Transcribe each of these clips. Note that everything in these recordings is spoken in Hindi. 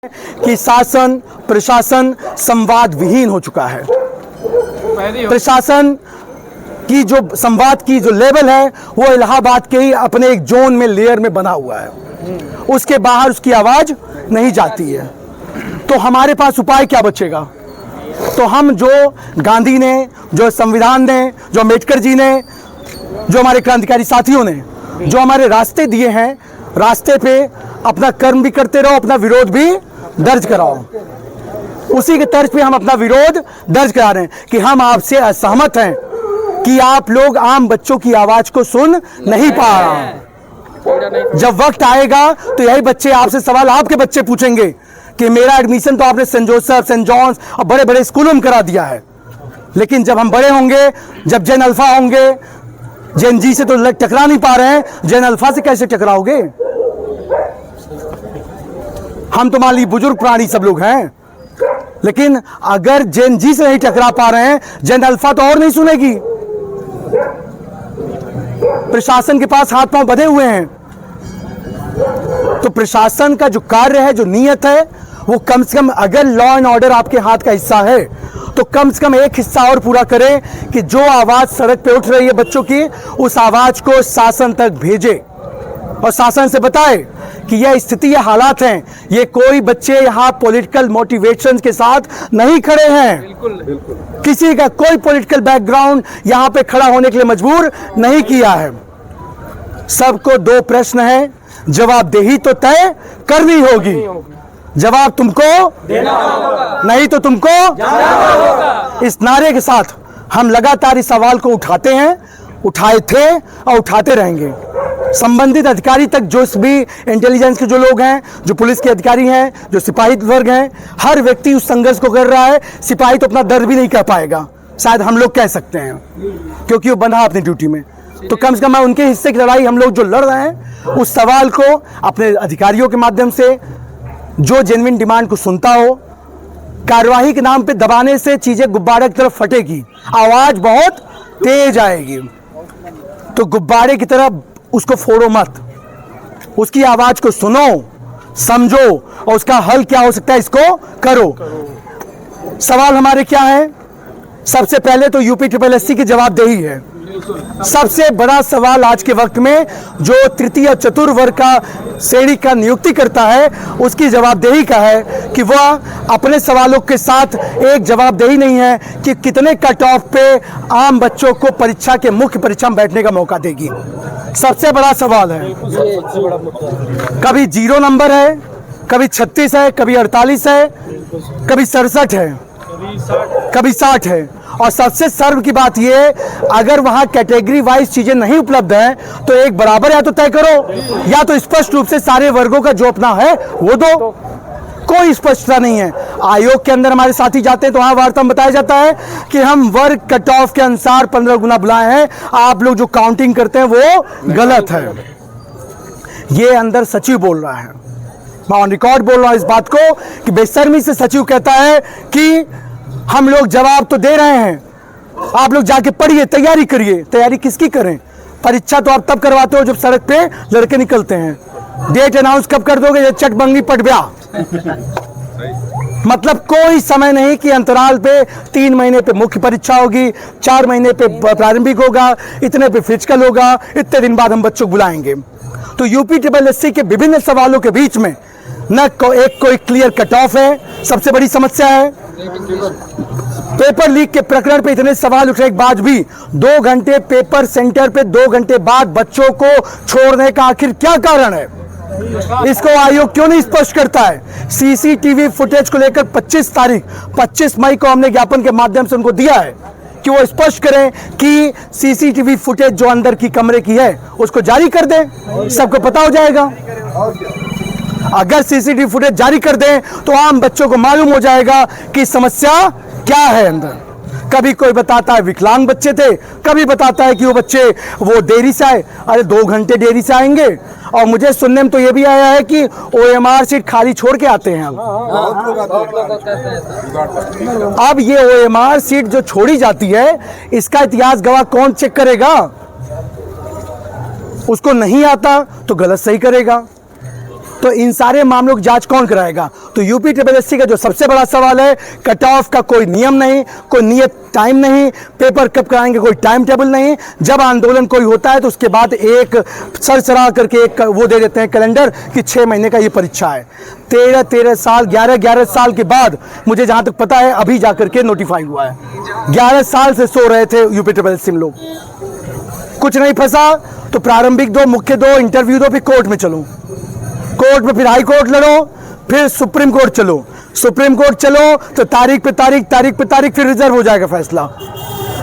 कि शासन प्रशासन संवाद विहीन हो चुका है। प्रशासन की जो संवाद की जो लेवल है वो इलाहाबाद के ही अपने एक जोन में लेयर में बना हुआ है, उसके बाहर उसकी आवाज नहीं जाती है। तो हमारे पास उपाय क्या बचेगा? तो हम जो गांधी ने, जो संविधान ने, जो अम्बेडकर जी ने, जो हमारे क्रांतिकारी साथियों ने जो हमारे रास्ते दिए हैं, रास्ते पे अपना कर्म भी करते रहो, अपना विरोध भी दर्ज कराओ। उसी के तर्ज पे हम अपना विरोध दर्ज करा रहे हैं कि हम आपसे असहमत हैं कि आप लोग आम बच्चों की आवाज को सुन नहीं पा रहे। जब वक्त आएगा तो यही बच्चे आपसे सवाल, आपके बच्चे पूछेंगे कि मेरा एडमिशन तो आपने सेंट जोसेफ, सेंट जॉन्स और बड़े बड़े स्कूलों में करा दिया है, लेकिन जब हम बड़े होंगे, जब जेन अल्फा होंगे, जेन जी से तो टकरा नहीं पा रहे हैं, जेन अल्फा से कैसे टकराओगे? हम तो मान ली बुजुर्ग प्राणी सब लोग हैं, लेकिन अगर जेन जी से नहीं टकरा पा रहे हैं, जेन अल्फा तो और नहीं सुनेगी। प्रशासन के पास हाथ पांव बंधे हुए हैं। तो प्रशासन का जो कार्य है, जो नीयत है, वो कम से कम अगर लॉ एंड ऑर्डर आपके हाथ का हिस्सा है तो कम से कम एक हिस्सा और पूरा करें कि जो आवाज सड़क पे उठ रही है बच्चों की, उस आवाज को शासन तक भेजे और शासन से बताए कि यह स्थिति, ये हालात हैं। ये कोई बच्चे यहाँ पॉलिटिकल मोटिवेशन के साथ नहीं खड़े हैं। बिल्कुल। किसी का कोई पॉलिटिकल बैकग्राउंड यहाँ पे खड़ा होने के लिए मजबूर नहीं किया है। सबको दो प्रश्न है, जवाबदेही तो तय करनी होगी। जवाब तुमको देना होगा, नहीं तो तुमको जाना होगा। इस नारे के साथ हम लगातार इस सवाल को उठाते हैं, उठाए थे और उठाते रहेंगे। संबंधित अधिकारी तक, जो भी इंटेलिजेंस के जो लोग हैं, जो पुलिस के अधिकारी हैं, जो सिपाही वर्ग हैं, हर व्यक्ति उस संघर्ष को कर रहा है। सिपाही तो अपना दर्द भी नहीं कह पाएगा, शायद हम लोग कह सकते हैं, क्योंकि वो बंधा अपनी ड्यूटी में। तो कम से कम उनके हिस्से की लड़ाई हम लोग जो लड़ रहे हैं, उस सवाल को अपने अधिकारियों के माध्यम से, जो जेन्युइन डिमांड को सुनता हो, कार्यवाही के नाम पे दबाने से चीजें गुब्बारे की तरफ फटेगी, आवाज बहुत तेज आएगी। तो गुब्बारे की तरफ उसको फोड़ो मत, उसकी आवाज को सुनो, समझो और उसका हल क्या हो सकता है इसको करो। सवाल हमारे क्या है? सबसे पहले तो यूपी SSSC की जवाबदेही है। सबसे बड़ा सवाल आज के वक्त में जो तृतीय और चतुर्थ वर्ग का श्रेणी का नियुक्ति करता है, उसकी जवाबदेही का है कि वह अपने सवालों के साथ एक जवाबदेही नहीं है कि कितने कट ऑफ पे आम बच्चों को परीक्षा के मुख्य परीक्षा में बैठने का मौका देगी। सबसे बड़ा सवाल है। कभी 0 नंबर है, कभी 36 है, कभी 48 है, कभी 67 है, कभी 60 है। और सबसे सर्व की बात यह, अगर वहां कैटेगरी वाइज चीजें नहीं उपलब्ध हैं तो एक बराबर या तो तय करो, या तो स्पष्ट रूप से सारे वर्गों का जो अपना है वो दो। कोई स्पष्टता नहीं है। आयोग के अंदर हमारे साथी जाते हैं तो वहां वार्ता में बताया जाता है कि हम वर्ग कट ऑफ के अनुसार 15 गुना बुलाए हैं, आप लोग जो काउंटिंग करते हैं वो गलत है। ये अंदर सचिव बोल रहा है, मैं ऑन रिकॉर्ड बोल रहा हूं इस बात को कि बेशर्मी से सचिव कहता है कि हम लोग जवाब तो दे रहे हैं, आप लोग जाके पढ़िए, तैयारी करिए। तैयारी किसकी करें? परीक्षा तो आप तब करवाते हो जब सड़क पे लड़के निकलते हैं। डेट अनाउंस कब कर दोगे? ये चटबंगी पटब्या। मतलब कोई समय नहीं कि अंतराल पे 3 महीने पे मुख्य परीक्षा होगी, 4 महीने पे प्रारंभिक होगा, इतने पे फिजिकल होगा, इतने दिन बाद हम बच्चों को बुलाएंगे। तो यूपी SSSC के विभिन्न सवालों के बीच में न कोई क्लियर कट ऑफ है। सबसे बड़ी समस्या है पेपर लीक के प्रकरण पे इतने सवाल उठने के बाद भी 2 घंटे पेपर सेंटर पे 2 घंटे बाद बच्चों को छोड़ने का आखिर क्या कारण है? इसको आयोग क्यों नहीं स्पष्ट करता है? CCTV फुटेज को लेकर 25 मई को हमने ज्ञापन के माध्यम से उनको दिया है कि वो स्पष्ट करें कि CCTV फुटेज जो अंदर की कमरे की है उसको जारी कर दें, सबको पता हो जाएगा। अगर CCTV फुटेज जारी कर दें तो आम बच्चों को मालूम हो जाएगा कि समस्या क्या है अंदर। कभी कोई बताता है विकलांग बच्चे थे, कभी बताता है कि वो बच्चे वो देरी से आए। अरे 2 घंटे देरी से आएंगे। और मुझे सुनने में तो ये भी आया है कि OMR सीट खाली छोड़ के आते हैं। अब ये OMR सीट जो छोड़ी जाती है, इसका इतिहास गवाह कौन चेक करेगा? उसको नहीं आता तो गलत सही करेगा। तो इन सारे मामलों की जांच कौन कराएगा? तो यूपी SSC का जो सबसे बड़ा सवाल है, कट ऑफ का कोई नियम नहीं, कोई नियत टाइम नहीं, पेपर कब कराएंगे कोई टाइम टेबल नहीं। जब आंदोलन कोई होता है तो उसके बाद एक सरसरा करके एक वो दे देते हैं कैलेंडर कि 6 महीने का ये परीक्षा है। 13 साल 11 साल के बाद मुझे जहां तक पता है अभी जाकर के नोटिफाई हुआ है। 11 साल से सो रहे थे यूपी SSC में लोग, कुछ नहीं फंसा तो प्रारंभिक दो, मुख्य दो, इंटरव्यू दो, फिर कोर्ट में चलो, कोर्ट में फिर हाई कोर्ट लड़ो, फिर सुप्रीम कोर्ट चलो, सुप्रीम कोर्ट चलो तो तारीख पे तारीख, फिर रिजर्व हो जाएगा फैसला।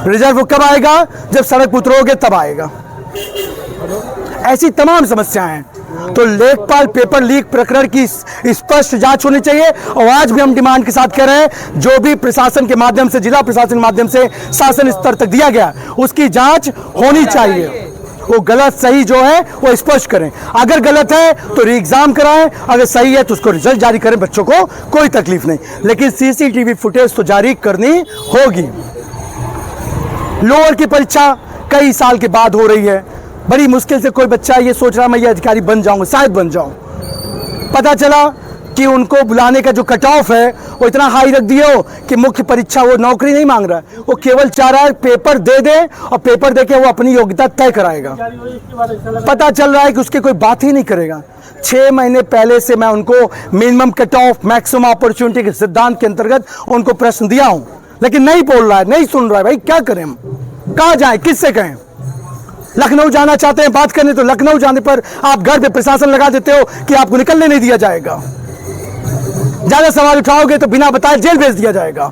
रिजर्व कब आएगा? जब सड़क पर उतरोगे तब आएगा। ऐसी तमाम समस्याएं हैं। तो लेखपाल पेपर लीक प्रकरण की स्पष्ट जांच होनी चाहिए। और आज भी हम डिमांड के साथ कह रहे हैं, जो भी प्रशासन के माध्यम से, जिला प्रशासन के माध्यम से शासन स्तर तक दिया गया, उसकी जांच होनी चाहिए। वो गलत सही जो है वो स्पष्ट करें। अगर गलत है तो री एग्जाम कराएं, अगर सही है तो उसको रिजल्ट जारी करें, बच्चों को कोई तकलीफ नहीं। लेकिन CCTV फुटेज तो जारी करनी होगी। लोअर की परीक्षा कई साल के बाद हो रही है। बड़ी मुश्किल से कोई बच्चा ये सोच रहा मैं ये अधिकारी बन जाऊंगा, शायद बन जाऊं। पता चला कि उनको बुलाने का जो कट ऑफ है वो इतना हाई रख दिया हो कि मुख्य परीक्षा, वो नौकरी नहीं मांग रहा है, वो केवल चाह रहा है पेपर दे दे और पेपर देके वो अपनी योग्यता तय कराएगा। पता चल रहा है कि उसकी कोई बात ही नहीं करेगा। 6 महीने पहले से मैं उनको minimum cut off, maximum opportunity के सिद्धांत के अंतर्गत उनको प्रश्न दिया हूं, लेकिन नहीं बोल रहा है, नहीं सुन रहा है। भाई क्या करें हम? कहाँ जाए, किससे कहें? लखनऊ जाना चाहते हैं बात करने, तो लखनऊ जाने पर आप घर पे प्रशासन लगा देते हो कि आपको निकलने नहीं दिया जाएगा। ज्यादा सवाल उठाओगे तो बिना बताए जेल भेज दिया जाएगा।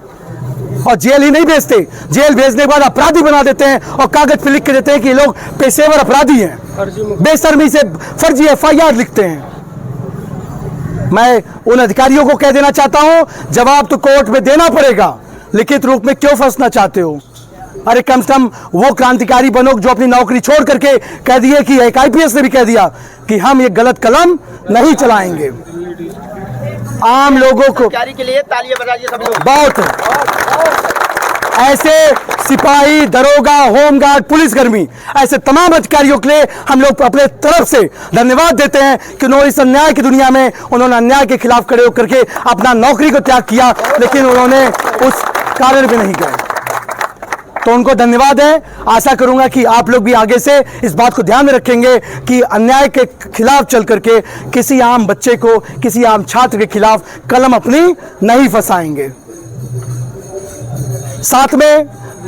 और जेल ही नहीं भेजते, जेल भेजने के बाद अपराधी बना देते हैं और कागज पे लिख के देते हैं कि लोग पेशेवर अपराधी हैं। बेशर्मी से फर्जी FIR लिखते हैं। मैं उन अधिकारियों को कह देना चाहता हूं, जवाब तो कोर्ट में देना पड़ेगा, लिखित रूप में क्यों फंसना चाहते हो? अरे कम से कम वो क्रांतिकारी बनो जो अपनी नौकरी छोड़ करके कह दिए कि एक IPS ने भी कह दिया कि हम ये गलत कलम नहीं चलाएंगे। आम लोगों को के लिए तालियां बजाइए सब लोग। बहुत ऐसे सिपाही, दरोगा, होमगार्ड, पुलिसकर्मी, ऐसे तमाम अधिकारियों के लिए हम लोग अपने तरफ से धन्यवाद देते हैं कि उन्होंने इस अन्याय की दुनिया में उन्होंने अन्याय के खिलाफ खड़े होकर के अपना नौकरी को त्याग किया, लेकिन उन्होंने उस कारण में नहीं गए। तो उनको धन्यवाद है। आशा करूंगा कि आप लोग भी आगे से इस बात को ध्यान में रखेंगे कि अन्याय के खिलाफ चल करके किसी आम बच्चे को, किसी आम छात्र के खिलाफ कलम अपनी नहीं फंसाएंगे। साथ में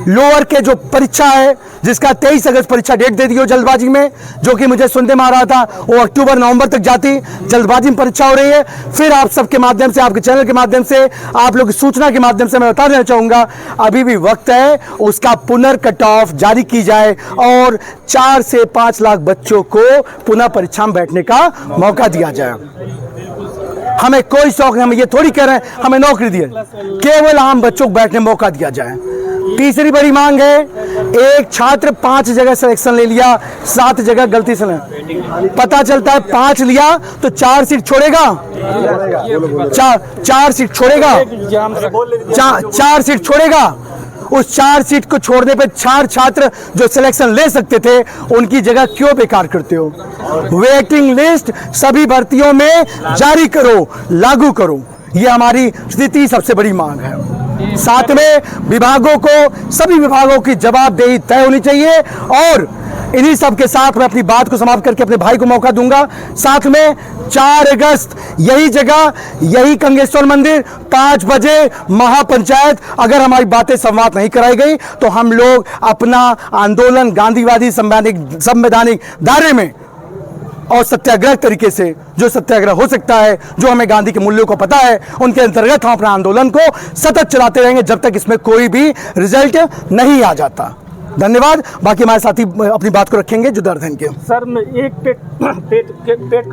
लोअर के जो परीक्षा है, जिसका 23 अगस्त परीक्षा डेट दे दी हो जल्दबाजी में, जो कि मुझे सुनने में आ रहा था वो अक्टूबर नवंबर तक जाती, जल्दबाजी में परीक्षा हो रही है। फिर आप सबके माध्यम से, आपके चैनल के माध्यम से, आप लोग की सूचना के माध्यम से मैं बता देना चाहूंगा, अभी भी वक्त है, उसका पुनर्कट ऑफ जारी की जाए और 4 से 5 लाख बच्चों को पुनः परीक्षा में बैठने का मौका दिया जाए। हमें कोई शौक नहीं, हम ये थोड़ी कह रहे हैं हमें नौकरी दिए, केवल आम बच्चों को बैठने मौका दिया जाए। तीसरी बड़ी मांग है, एक छात्र 5 जगह सिलेक्शन ले लिया, 7 जगह गलती से ले, पता चलता है 5 लिया तो 4 सीट छोड़ेगा, 4 सीट छोड़ेगा, 4 सीट छोड़ेगा। उस 4 सीट को छोड़ने पे 4 छात्र जो सिलेक्शन ले सकते थे उनकी जगह क्यों बेकार करते हो? वेटिंग लिस्ट सभी भर्तियों में जारी करो, लागू करो, ये हमारी स्थिति सबसे बड़ी मांग है। साथ में विभागों को, सभी विभागों की जवाबदेही तय होनी चाहिए। और इन्हीं सब के साथ मैं अपनी बात को समाप्त करके अपने भाई को मौका दूंगा। साथ में 4 अगस्त यही जगह, यही कंगेश्वर मंदिर, 5 बजे महापंचायत, अगर हमारी बातें संवाद नहीं कराई गई तो हम लोग अपना आंदोलन गांधीवादी संवैधानिक दायरे में और सत्याग्रह तरीके से, जो सत्याग्रह हो सकता है, जो हमें गांधी के मूल्यों को पता है, उनके अंतर्गत हम अपना आंदोलन को सतत चलाते रहेंगे जब तक इसमें कोई भी रिजल्ट नहीं आ जाता। धन्यवाद। बाकी हमारे साथी अपनी बात को रखेंगे जो दर्द है इनके। सर, एक पेट